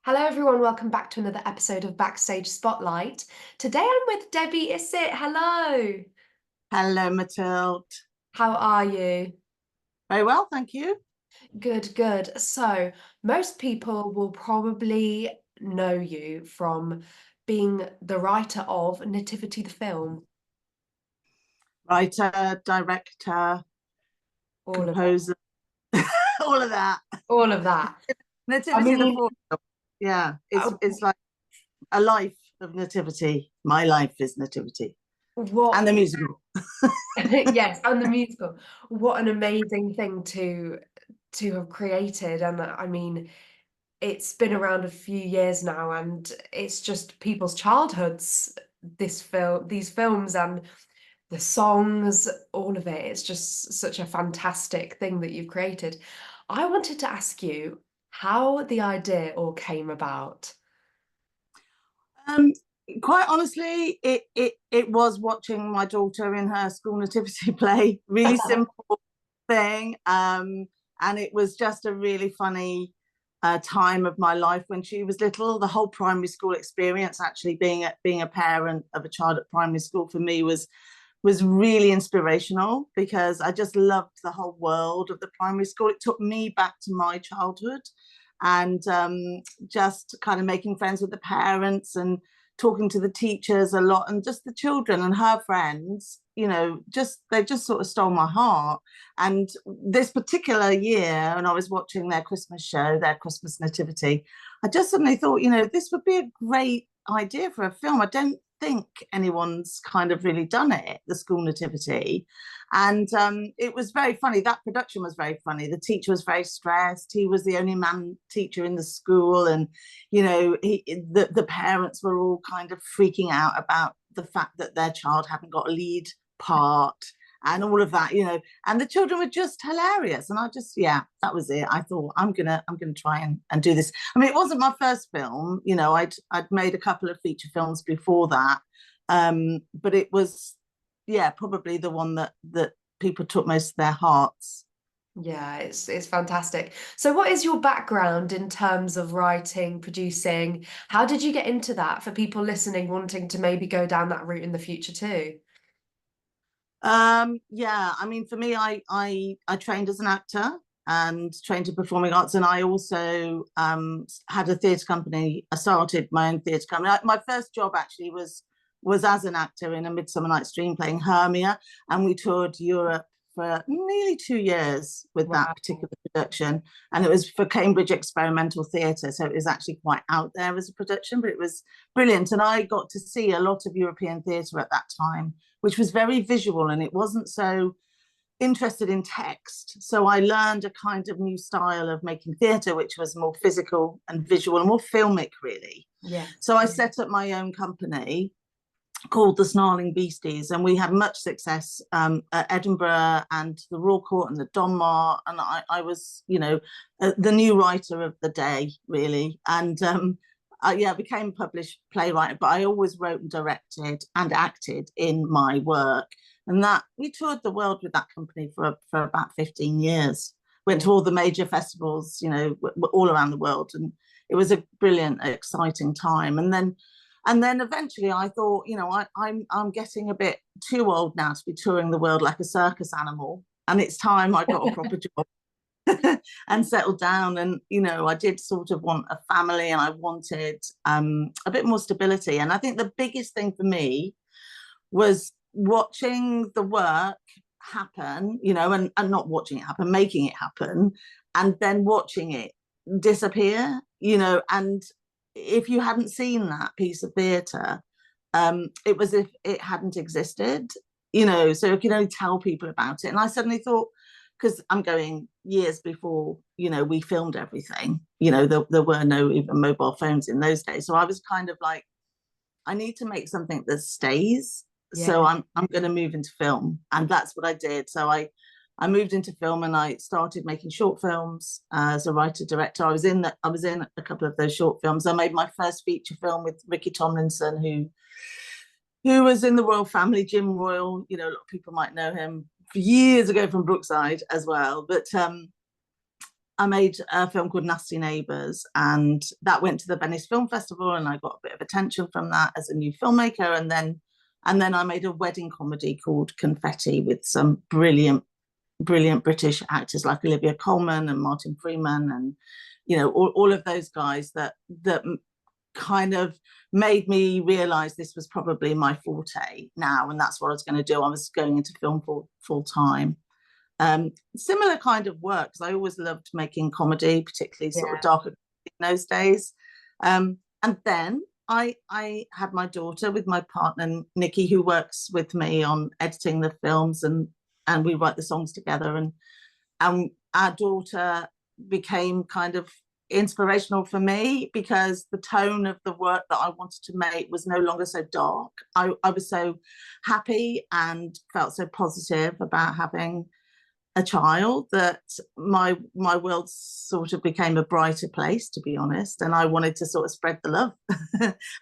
Hello, everyone. Welcome back to another episode of Backstage Spotlight. Today I'm with Debbie Isitt. Hello. Hello, Matilda. How are you? Very well, thank you. Good, good. So, most people will probably know you from being the writer of Nativity the film, Writer, director, all of it, composer, all of that. all of that. I Nativity, the mean, fourth. Yeah, it's uh, it's like a life of nativity. My life is nativity, and what, the musical. yes, and the musical. What an amazing thing to have created. And I mean, it's been around a few years now and it's just people's childhoods, these films and the songs, all of it. It's just such a fantastic thing that you've created. I wanted to ask you how the idea all came about. Um, Quite honestly, it was watching my daughter in her school nativity play. Really simple thing. And it was just a really funny time of my life when she was little. The whole primary school experience, actually being a parent of a child at primary school, for me was really inspirational because I just loved the whole world of the primary school. It took me back to my childhood and just kind of making friends with the parents and talking to the teachers a lot, and just the children and her friends, just they just sort of stole my heart. And this particular year, when I was watching their Christmas show, their Christmas nativity, I just suddenly thought, this would be a great idea for a film. I don't think anyone's kind of really done it, the school nativity. And it was very funny. That production was very funny. The teacher was very stressed. He was the only man teacher in the school. And, the parents were all kind of freaking out about the fact that their child hadn't got a lead part and all of that, and the children were just hilarious. And I just, yeah, that was it. I thought I'm gonna try and do this. I mean, it wasn't my first film, I'd made a couple of feature films before that. But it was, yeah, probably the one that people took most of their hearts. Yeah, it's fantastic. So what is your background in terms of writing, producing? How did you get into that for people listening wanting to maybe go down that route in the future too? Yeah, I mean, for me, I trained as an actor and trained in performing arts, and I also had a theatre company. I started my own theatre company. My first job actually was as an actor in A Midsummer Night's Dream playing Hermia, and we toured Europe for nearly 2 years with Wow. that particular production. And it was for Cambridge Experimental Theatre, so it was actually quite out there as a production, but it was brilliant. And I got to see a lot of European theatre at that time, which was very visual, and it wasn't so interested in text. So I learned a kind of new style of making theatre, which was more physical and visual and more filmic, really. Yeah. So I set up my own company called the Snarling Beasties, and we had much success at Edinburgh and the Royal Court and the Donmar. And I was, the new writer of the day, really. And yeah, I became a published playwright, but I always wrote and directed and acted in my work. And that we toured the world with that company for about 15 years. Went to all the major festivals, all around the world, and it was a brilliant, exciting time. And then eventually I thought, I'm getting a bit too old now to be touring the world like a circus animal, and it's time I got a proper job and settled down. And I did sort of want a family, and I wanted a bit more stability. And I think the biggest thing for me was watching the work happen, and not watching it happen, making it happen, and then watching it disappear, and if you hadn't seen that piece of theatre, it was if it hadn't existed, so you can only tell people about it. And I suddenly thought, because I'm going years before, we filmed everything, there were no even mobile phones in those days. So I was kind of like, I need to make something that stays. So Yeah. I'm going to move into film, and that's what I did. So I moved into film and I started making short films as a writer director. I was in a couple of those short films. I made my first feature film with Ricky Tomlinson, who was in the royal family, Jim Royal. A lot of people might know him years ago from Brookside as well. But I made a film called Nasty Neighbours, and that went to the Venice Film Festival, and I got a bit of attention from that as a new filmmaker. And then I made a wedding comedy called Confetti with some brilliant British actors like Olivia Colman and Martin Freeman, and all of those guys that kind of made me realize this was probably my forte now, and that's what I was going to do. I was going into film full time. Similar kind of work, because I always loved making comedy, particularly sort of Yeah. darker in those days. And then I had my daughter with my partner Nikki, who works with me on editing the films, and we write the songs together. And our daughter became kind of inspirational for me, because the tone of the work that I wanted to make was no longer so dark. I was so happy and felt so positive about having a child that my world sort of became a brighter place, to be honest, and I wanted to sort of spread the love.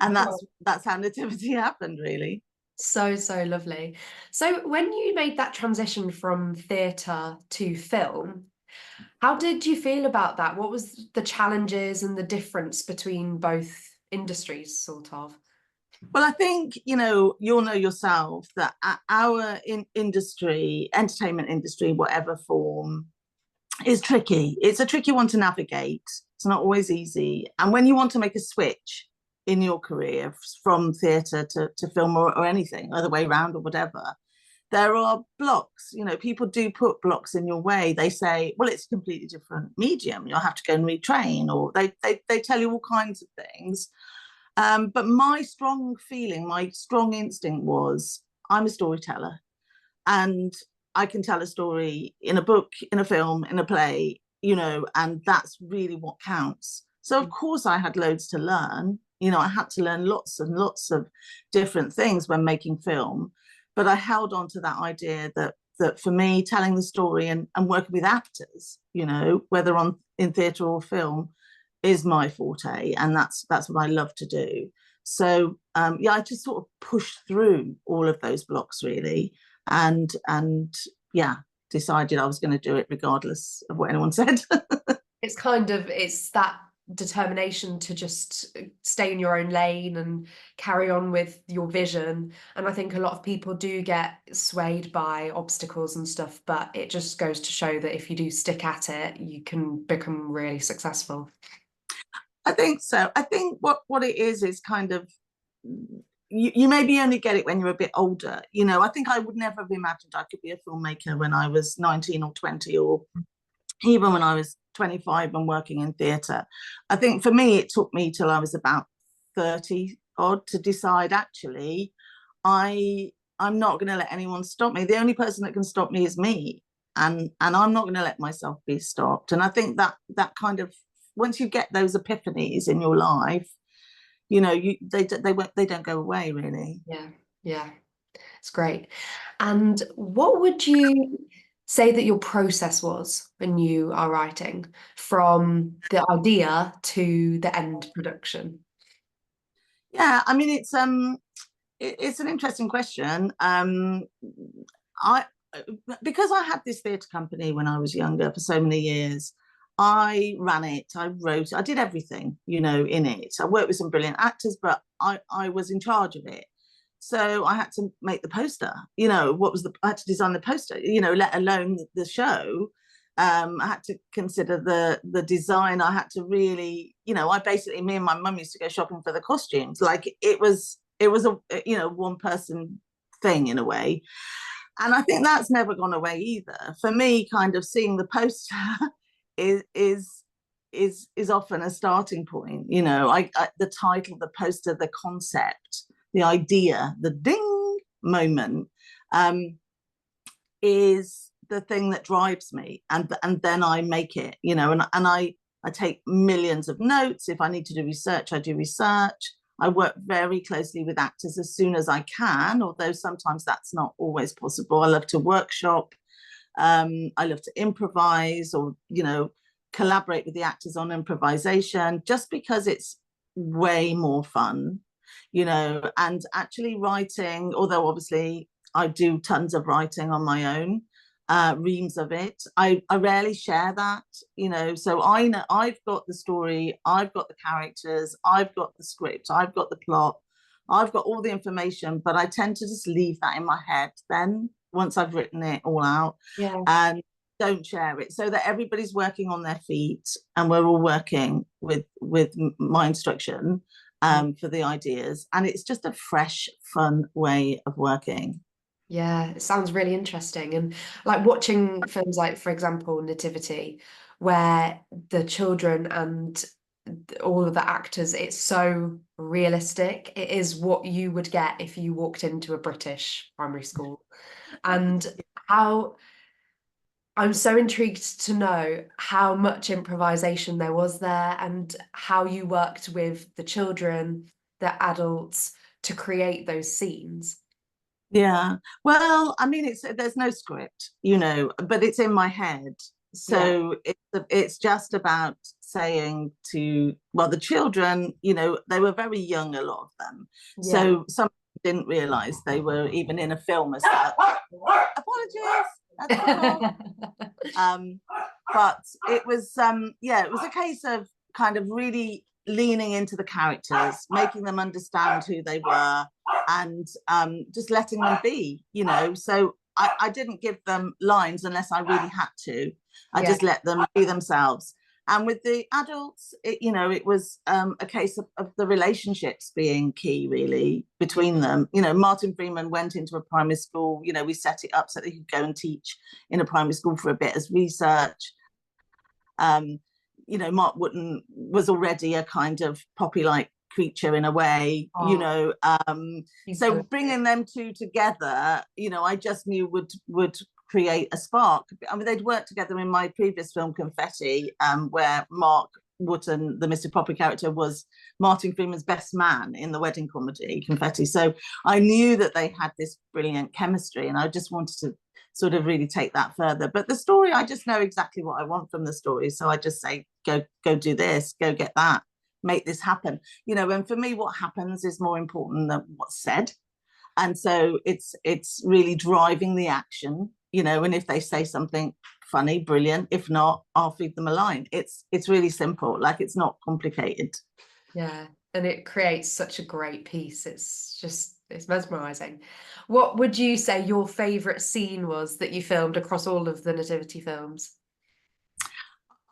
And that's how Nativity happened, really. So, so lovely. So when you made that transition from theatre to film, how did you feel about that? What was the challenges and the difference between both industries, sort of? Well, I think you'll know yourself that our industry, entertainment industry, whatever form, is tricky. It's a tricky one to navigate. It's not always easy. And when you want to make a switch in your career from theatre to film, or anything, other way around or whatever, there are blocks. People do put blocks in your way. They say, well, it's a completely different medium. You'll have to go and retrain, or they tell you all kinds of things. But my strong feeling, my strong instinct was, I'm a storyteller, and I can tell a story in a book, in a film, in a play, and that's really what counts. So of course I had loads to learn. I had to learn lots and lots of different things when making film, but I held on to that idea that for me, telling the story and working with actors, whether in theatre or film, is my forte, and that's what I love to do. So I just sort of pushed through all of those blocks, really, and yeah, decided I was going to do it regardless of what anyone said. It's that determination to just stay in your own lane and carry on with your vision. And I think a lot of people do get swayed by obstacles and stuff, but it just goes to show that if you do stick at it, you can become really successful. I think so. I think what it is kind of, you maybe only get it when you're a bit older. I think I would never have imagined I could be a filmmaker when I was 19 or 20, or even when I was 25 and working in theatre. I think for me, it took me till I was about 30 odd to decide, actually, I'm not going to let anyone stop me. The only person that can stop me is me. And I'm not going to let myself be stopped. And I think that kind of, once you get those epiphanies in your life, they don't go away, really. Yeah, it's great. And what would you say that your process was when you are writing, from the idea to the end production? Yeah, I mean, it's an interesting question. I Because I had this theatre company when I was younger for so many years. I ran it, I wrote, I did everything, in it. I worked with some brilliant actors, but I was in charge of it. So I had to make the poster. I had to design the poster, let alone the show. I had to consider the design. I had to really, me and my mum used to go shopping for the costumes. Like it was a one person thing in a way. And I think that's never gone away either. For me, kind of seeing the poster is often a starting point. The title, the poster, the concept, the idea, the ding moment, is the thing that drives me, and then I make it. And I take millions of notes. If I need to do research, I do research. I work very closely with actors as soon as I can, although sometimes that's not always possible. I love to workshop. I love to improvise, or collaborate with the actors on improvisation, just because it's way more fun. And actually writing, although obviously I do tons of writing on my own, reams of it. I rarely share that, you know, so I know I've got the story, I've got the characters, I've got the script, I've got the plot, I've got all the information, but I tend to just leave that in my head then once I've written it all out, Yeah. and don't share it, so that everybody's working on their feet and we're all working with my instruction for the ideas, and it's just a fresh, fun way of working. Yeah, it sounds really interesting. And like watching films like, for example, Nativity, where the children and all of the actors, it's so realistic. It is what you would get if you walked into a British primary school. And how I'm so intrigued to know how much improvisation there was there and how you worked with the children, the adults to create those scenes. Yeah. Well, I mean, it's there's no script, you know, but it's in my head. Yeah, So it's just about saying to, well, the children, you know, they were very young, a lot of them. yeah. So some didn't realize they were even in a film as such. Apologies. That's the dog. Um, but it was yeah, it was a case of kind of really leaning into the characters, making them understand who they were, and just letting them be, you know. So I didn't give them lines unless I really had to. I Yeah, just let them be themselves. And with the adults, you know, it was a case of the relationships being key, really, yeah, between them. You know, Martin Freeman went into a primary school. You know, we set it up so that he could go and teach in a primary school for a bit as research. Um, you know, Mark Wootton was already a kind of poppy-like creature in a way, you oh, know. he's So good. bringing them two together, you know, I just knew would create a spark. I mean, they'd worked together in my previous film Confetti, where Mark Wootton, the Mr. Poppy character, was Martin Freeman's best man in the wedding comedy Confetti. So I knew that they had this brilliant chemistry, and I just wanted to sort of really take that further. But the story, I just know exactly what I want from the story, so I just say, go do this, go get that, make this happen, you know. And for me, what happens is more important than what's said, and so it's really driving the action, you know. And if they say something funny, brilliant. If not, I'll feed them a line. It's really simple, like, it's not complicated. Yeah, and it creates such a great piece. It's just, it's mesmerizing. What would you say your favorite scene was that you filmed across all of the Nativity films?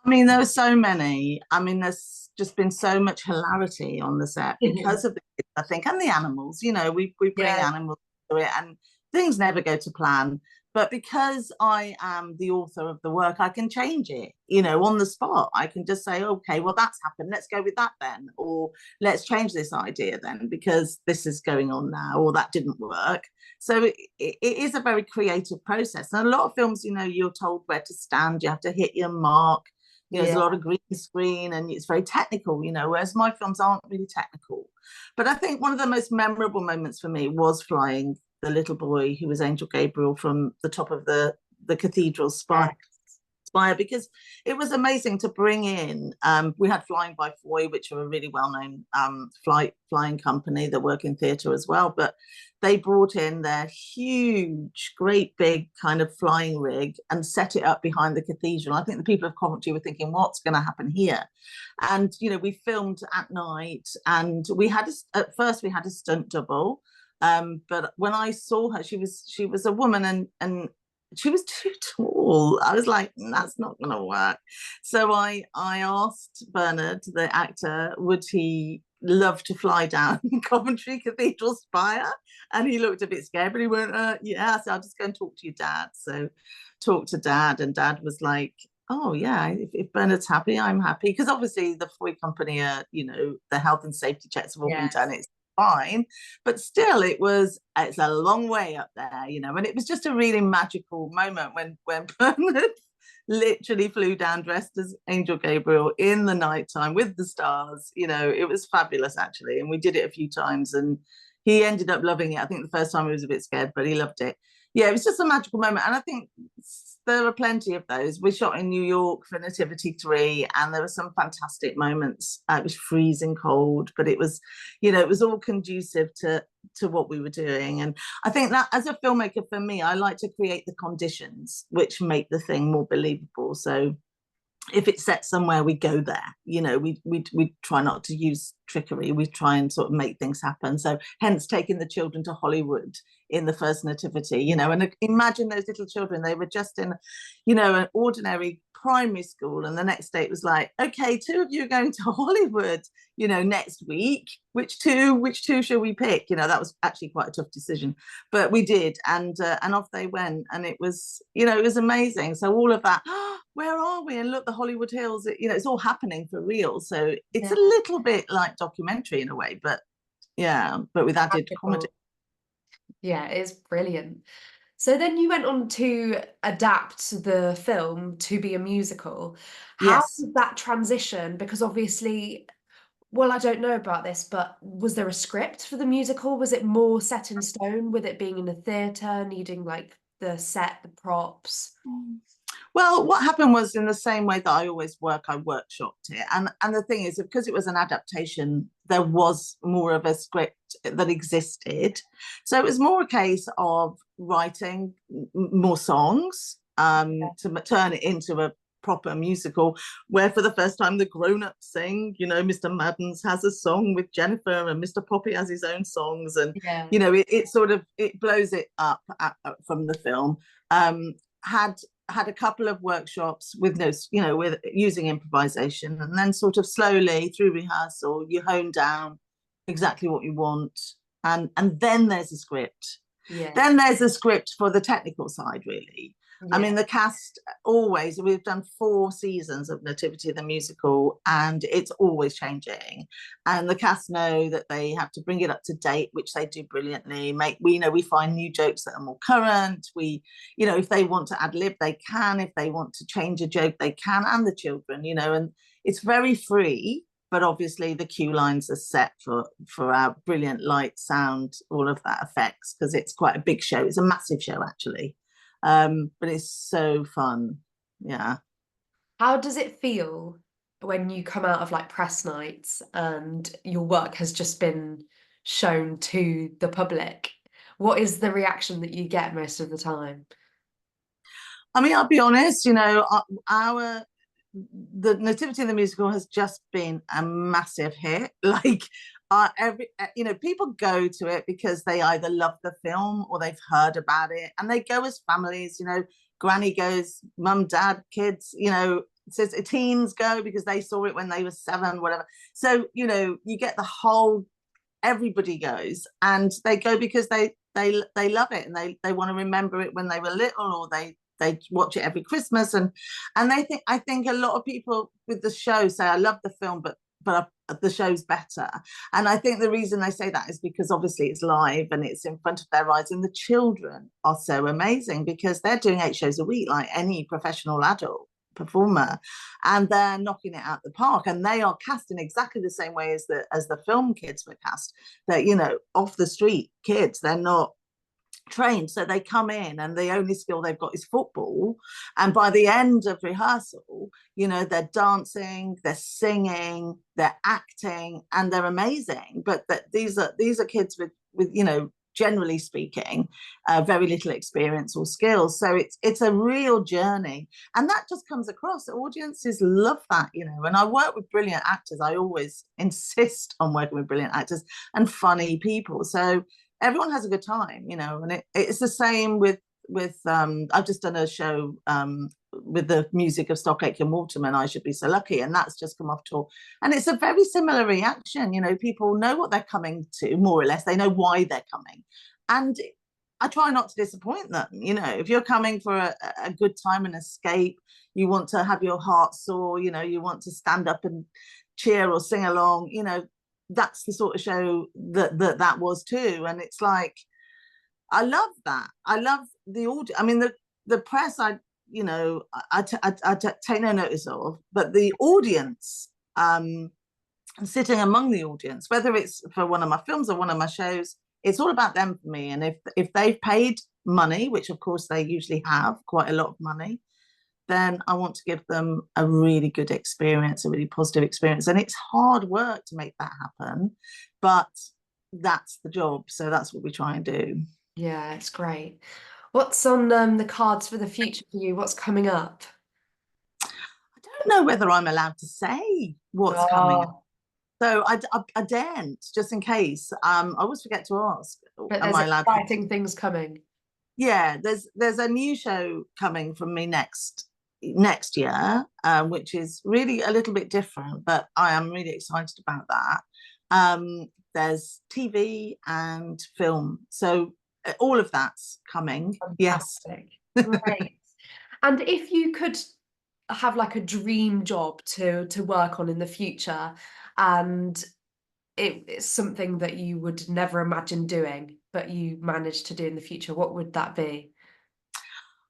I mean, there were so many. I mean, there's just been so much hilarity on the set because of the kids, I think, and the animals. You know, we bring Yeah, animals to it, and things never go to plan. But because I am the author of the work, I can change it, you know, on the spot. I can just say, okay, well, that's happened. Let's go with that then. Or let's change this idea then because this is going on now, or that didn't work. So it is a very creative process. And a lot of films, you know, you're told where to stand, you have to hit your mark, you know, there's a yeah, lot of green screen and it's very technical, you know, whereas my films aren't really technical. But I think one of the most memorable moments for me was flying the little boy who was Angel Gabriel from the top of the cathedral spire, because it was amazing to bring in. We had Flying by Foy, which are a really well-known flying company that work in theatre as well, but they brought in their huge, great big kind of flying rig and set it up behind the cathedral. I think the people of Coventry were thinking, what's going to happen here? And, you know, we filmed at night, and at first we had a stunt double. But when I saw her, she was a woman, and she was too tall. I was like, that's not going to work. So I asked Bernard, the actor, would he love to fly down Coventry Cathedral spire? And he looked a bit scared, but he went, yeah. So I'll just go and talk to your dad. So talked to Dad, and Dad was like, oh yeah, if Bernard's happy, I'm happy. Because obviously the Foy company are, you know, the health and safety checks have all been yes. done. It's fine, but still it's a long way up there, you know. And it was just a really magical moment when Bernard literally flew down dressed as Angel Gabriel in the nighttime with the stars. You know, it was fabulous actually, and we did it a few times, and he ended up loving it. I think the first time he was a bit scared, but he loved it. Yeah, it was just a magical moment, and I think there are plenty of those. We shot in New York for Nativity 3, and there were some fantastic moments. It was freezing cold, but it was, you know, it was all conducive to to what we were doing. And I think that as a filmmaker, for me, I like to create the conditions which make the thing more believable. So if it's set somewhere, we go there. You know, we try not to use trickery. We try and sort of make things happen. So hence taking the children to Hollywood in the first Nativity, you know, and imagine those little children, they were just in, you know, an ordinary primary school, and the next day it was like, okay, two of you are going to Hollywood, you know, next week. Which two shall we pick? You know, that was actually quite a tough decision, but we did, and off they went, and it was, you know, it was amazing. So all of that, where are we? And look, the Hollywood Hills, you know, it's all happening for real. So it's Yeah. a little bit like documentary in a way, but yeah, but with added comedy. Yeah, it's brilliant. So then you went on to adapt the film to be a musical. How Yes. did that transition? Because obviously, well, I don't know about this, but was there a script for the musical? Was it more set in stone with it being in a theatre, needing like the set, the props? Well, what happened was, in the same way that I always work, I workshopped it. And the thing is, because it was an adaptation, there was more of a script that existed. So it was more a case of writing more songs to turn it into a proper musical, where for the first time the grown-ups sing. You know, Mr. Maddens has a song with Jennifer, and Mr. Poppy has his own songs, and Yeah. you know, it sort of, it blows it up from the film. Had a couple of workshops with no, you know, with using improvisation, and then sort of slowly through rehearsal you hone down exactly what you want, and then there's a script. Yeah. Then there's a script for the technical side, really. I Yeah. mean, the cast always, we've done 4 seasons of Nativity the musical, and it's always changing. And the cast know that they have to bring it up to date, which they do brilliantly. We know we find new jokes that are more current. We, you know, if they want to ad lib, they can. If they want to change a joke, they can, and the children, you know, and it's very free. But obviously the cue lines are set for our brilliant light, sound, all of that effects, because it's quite a big show. It's a massive show, actually. But it's so fun. Yeah. How does it feel when you come out of like press nights and your work has just been shown to the public? What is the reaction that you get most of the time? I mean, I'll be honest, you know, our the Nativity in the musical has just been a massive hit. Like, you know, people go to it because they either love the film or they've heard about it, and they go as families. You know, Granny goes, mum, dad, kids. You know, says teens go because they saw it when they were 7, whatever. So you know, you get the whole. Everybody goes, and they go because they love it, and they want to remember it when they were little, or they watch it every Christmas, and I think a lot of people with the show say, I love the film, but the show's better. And I think the reason they say that is because obviously it's live and it's in front of their eyes, and the children are so amazing because they're doing 8 shows a week like any professional adult performer, and they're knocking it out the park, and they are cast in exactly the same way as the film kids were cast. They're, you know, off the street kids. They're not trained, so they come in and the only skill they've got is football, and by the end of rehearsal, you know, they're dancing, they're singing, they're acting, and they're amazing. But that these are kids with you know, generally speaking, very little experience or skills. So it's a real journey, and that just comes across. Audiences love that, you know. And I work with brilliant actors. I always insist on working with brilliant actors and funny people. So everyone has a good time, you know. And it's the same with I've just done a show with the music of Stock Aitken Waterman, I Should Be So Lucky, and that's just come off tour, and it's a very similar reaction. You know, people know what they're coming to, more or less. They know why they're coming, and I try not to disappoint them. You know, if you're coming for a good time and escape, you want to have your heart soar, you know, you want to stand up and cheer or sing along, you know, that's the sort of show that was too. And it's like, I love that. I love the audio. I mean, the press, you know, I take no notice of, but the audience, sitting among the audience, whether it's for one of my films or one of my shows, it's all about them for me. And if they've paid money, which of course they usually have quite a lot of money, then I want to give them a really good experience, a really positive experience. And it's hard work to make that happen, but that's the job. So that's what we try and do. Yeah, it's great. What's on the cards for the future for you? What's coming up? I don't know whether I'm allowed to say what's coming. Oh, So I daren't, just in case. I always forget to ask, but am there's I allowed to? exciting things coming. Yeah, there's a new show coming from me next year, which is really a little bit different, but I am really excited about that. There's TV and film, so all of that's coming. Yes. Fantastic. Great. And if you could have like a dream job to work on in the future, and it's something that you would never imagine doing, but you managed to do in the future, what would that be?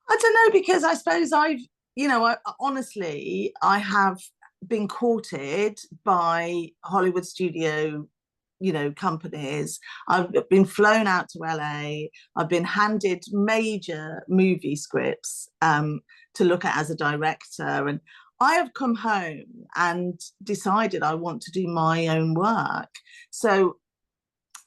I don't know, because I suppose honestly, I have been courted by Hollywood studio, companies. I've been flown out to LA. I've been handed major movie scripts to look at as a director. And I have come home and decided I want to do my own work. So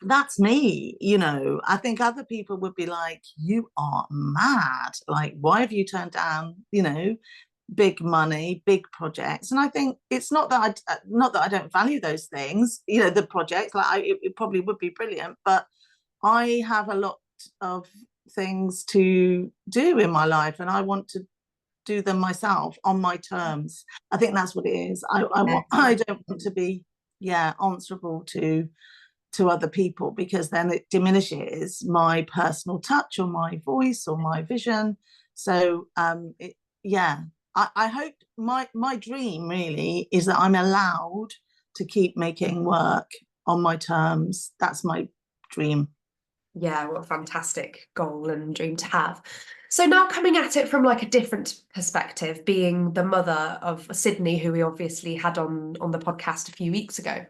that's me. I think other people would be like, you are mad. Like, why have you turned down, big money, big projects? And I think it's not that I don't value those things, the projects. Like, it probably would be brilliant, but I have a lot of things to do in my life, and I want to do them myself on my terms. I think that's what it is. I don't want to be, yeah, answerable to other people, because then it diminishes my personal touch or my voice or my vision. So yeah, I hope my dream really is that I'm allowed to keep making work on my terms. That's my dream. Yeah, what a fantastic goal and dream to have. So now coming at it from like a different perspective, being the mother of Sydney, who we obviously had on the podcast a few weeks ago.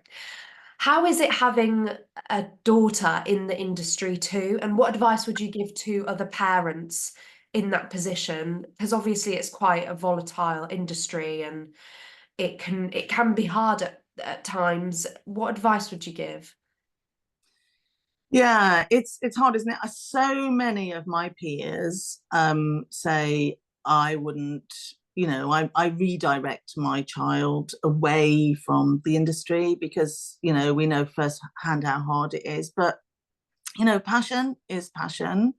How is it having a daughter in the industry too? And what advice would you give to other parents in that position? Because obviously it's quite a volatile industry and it can be hard at times. What advice would you give? Yeah, it's hard, isn't it? So many of my peers say I wouldn't, I redirect my child away from the industry, because, we know firsthand how hard it is. But, passion is passion.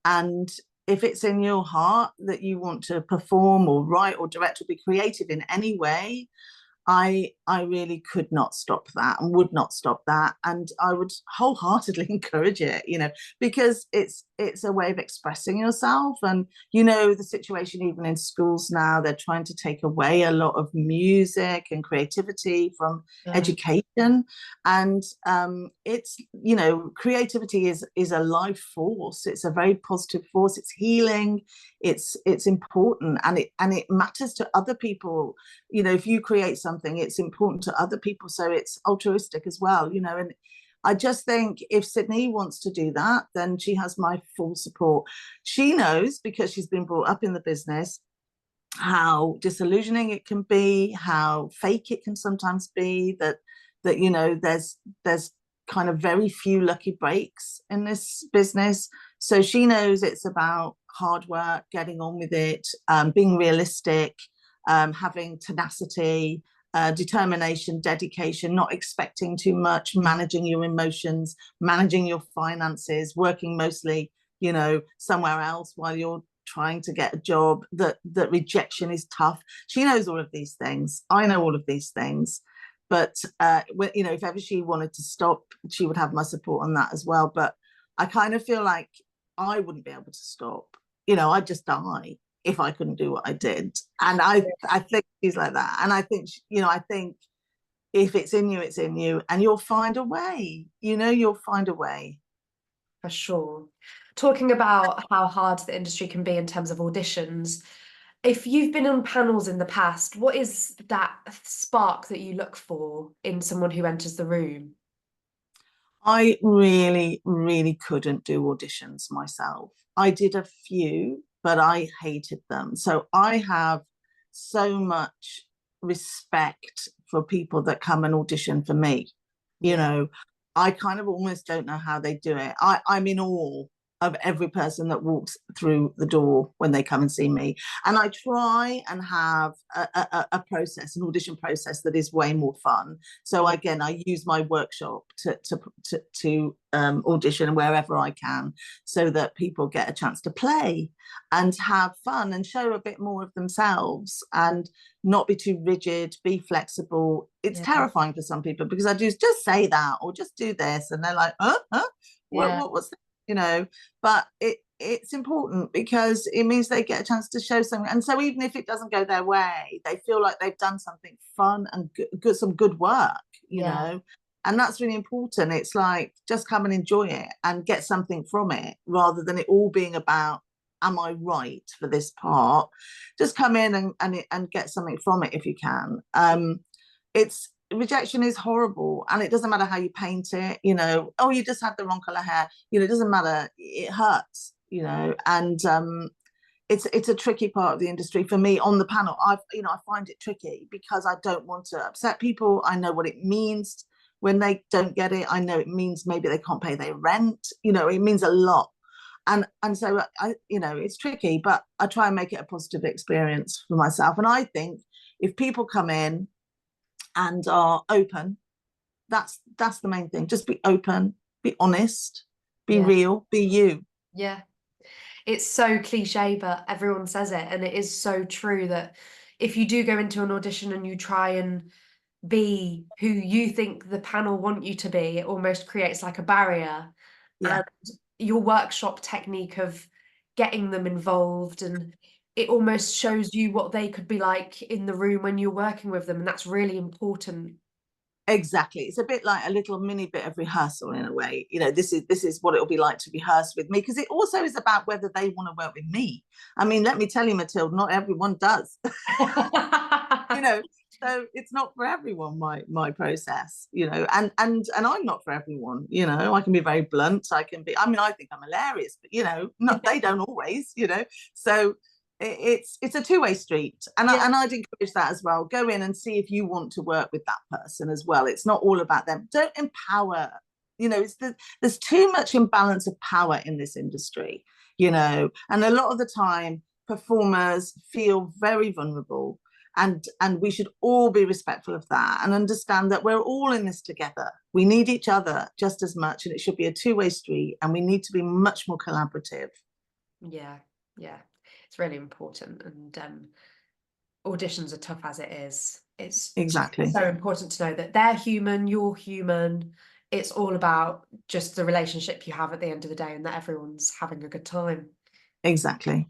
And if it's in your heart that you want to perform or write or direct or be creative in any way, I really could not stop that and would not stop that, and I would wholeheartedly encourage it, because it's a way of expressing yourself. And the situation even in schools now, they're trying to take away a lot of music and creativity from Yeah, education. And it's creativity is a life force. It's a very positive force. It's healing. It's important, and it matters to other people. If you create something, it's important to other people, so it's altruistic as well. And I just think if Sydney wants to do that, then she has my full support. She knows, because she's been brought up in the business, how disillusioning it can be, how fake it can sometimes be, that there's kind of very few lucky breaks in this business. So she knows it's about hard work, getting on with it, being realistic, having tenacity, determination, dedication, not expecting too much, managing your emotions, managing your finances, working mostly, somewhere else while you're trying to get a job, that rejection is tough. She knows all of these things. I know all of these things. But if ever she wanted to stop, she would have my support on that as well. But I kind of feel like I wouldn't be able to stop. I'd just die if I couldn't do what I did. And I think she's like that. And I think, I think if it's in you, it's in you, and you'll find a way. You'll find a way. for sure. Talking about how hard the industry can be in terms of auditions, if you've been on panels in the past, what is that spark that you look for in someone who enters the room? I really, really couldn't do auditions myself. I did a few, but I hated them. So I have so much respect for people that come and audition for me. You Yeah. know, I kind of almost don't know how they do it. I'm in awe of every person that walks through the door when they come and see me. And I try and have a process, an audition process that is way more fun. So Yeah. again, I use my workshop to audition wherever I can, so that people get a chance to play and have fun and show a bit more of themselves, and not be too rigid, be flexible. It's Yeah. terrifying for some people, because I do just say that or just do this, and they're like, huh? Yeah. What's that? But it's important, because it means they get a chance to show something. And so even if it doesn't go their way, they feel like they've done something fun and good, some good work, Yeah. and that's really important. It's like, just come and enjoy it and get something from it, rather than it all being about, am I right for this part? Just come in and get something from it if you can. It's Rejection is horrible, and it doesn't matter how you paint it. Oh, you just had the wrong color hair. It doesn't matter. It hurts. And it's a tricky part of the industry for me. On the panel, I find it tricky, because I don't want to upset people. I know what it means when they don't get it. I know it means maybe they can't pay their rent. It means a lot. And so it's tricky, but I try and make it a positive experience for myself. And I think if people come in and are open, that's the main thing. Just be open, be honest, be Yeah. real, be you. Yeah. It's so cliche, but everyone says it, and it is so true that if you do go into an audition and you try and be who you think the panel want you to be, it almost creates like a barrier. Yeah, And your workshop technique of getting them involved, and it almost shows you what they could be like in the room when you're working with them, and that's really important. exactly. It's a bit like a little mini bit of rehearsal in a way. This is what it'll be like to rehearse with me, because it also is about whether they want to work with me. I mean, let me tell you, Matilda, not everyone does. you know so it's not for everyone, my process. And I'm not for everyone. I can be very blunt. I think I'm hilarious, but not they don't always. So it's a two-way street, and Yeah. I'd encourage that as well. Go in and see if you want to work with that person as well. It's not all about them. Don't empower. There's too much imbalance of power in this industry. And a lot of the time performers feel very vulnerable, and we should all be respectful of that and understand that we're all in this together. We need each other just as much, and it should be a two-way street, and we need to be much more collaborative. Yeah. Yeah. It's really important. And auditions are tough as it is. It's just Exactly. so important to know that they're human, you're human. It's all about just the relationship you have at the end of the day, and that everyone's having a good time. Exactly.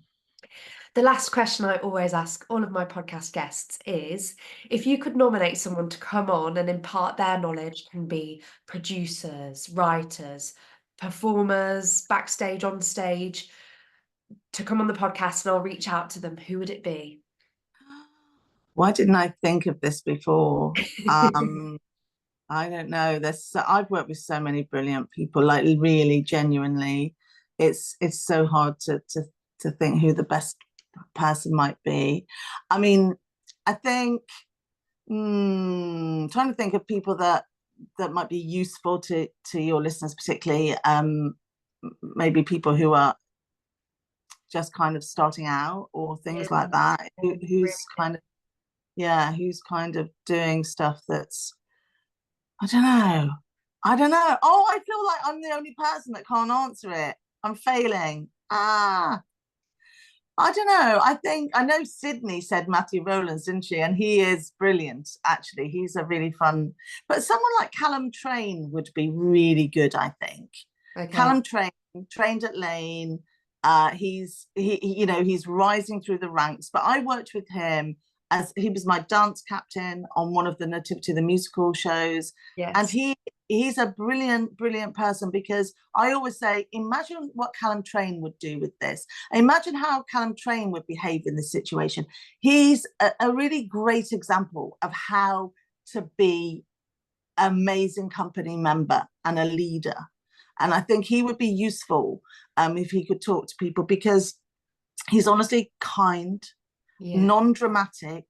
The last question I always ask all of my podcast guests is, if you could nominate someone to come on and impart their knowledge, can be producers, writers, performers, backstage, on stage, to come on the podcast and I'll reach out to them, who would it be? Why didn't I think of this before? I don't know. I've worked with so many brilliant people, like really genuinely. It's so hard to think who the best person might be. I mean, I think trying to think of people that might be useful to your listeners, particularly maybe people who are just kind of starting out or things Yeah, like that. really Who's kind of doing stuff that's, I don't know. Oh, I feel like I'm the only person that can't answer it. I'm failing. I don't know. I know Sydney said Matthew Rowlands, didn't she? And he is brilliant, actually. He's a really fun, but someone like Callum Train would be really good, I think. Okay. Callum Train, trained at Lane. He's rising through the ranks, but I worked with him as he was my dance captain on one of the Nativity the musical shows. And Yes. he's a brilliant person, because I always say, imagine what Callum Train would do with this. Imagine how Callum Train would behave in this situation. He's a really great example of how to be an amazing company member and a leader. And I think he would be useful if he could talk to people, because he's honestly kind, Yeah. non-dramatic,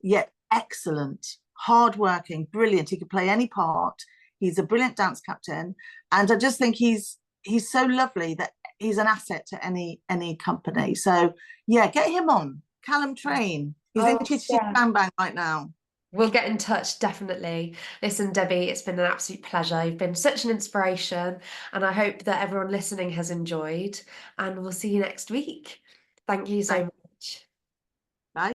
yet excellent, hardworking, brilliant. He could play any part. He's a brilliant dance captain, and I just think he's so lovely that he's an asset to any company. So yeah, get him on. Callum Train. He's in Oh, Kitty Kitty yeah. Bang Bang right now. We'll get in touch, definitely. Listen, Debbie, it's been an absolute pleasure. You've been such an inspiration, and I hope that everyone listening has enjoyed. And we'll see you next week. Thank you so Thank much.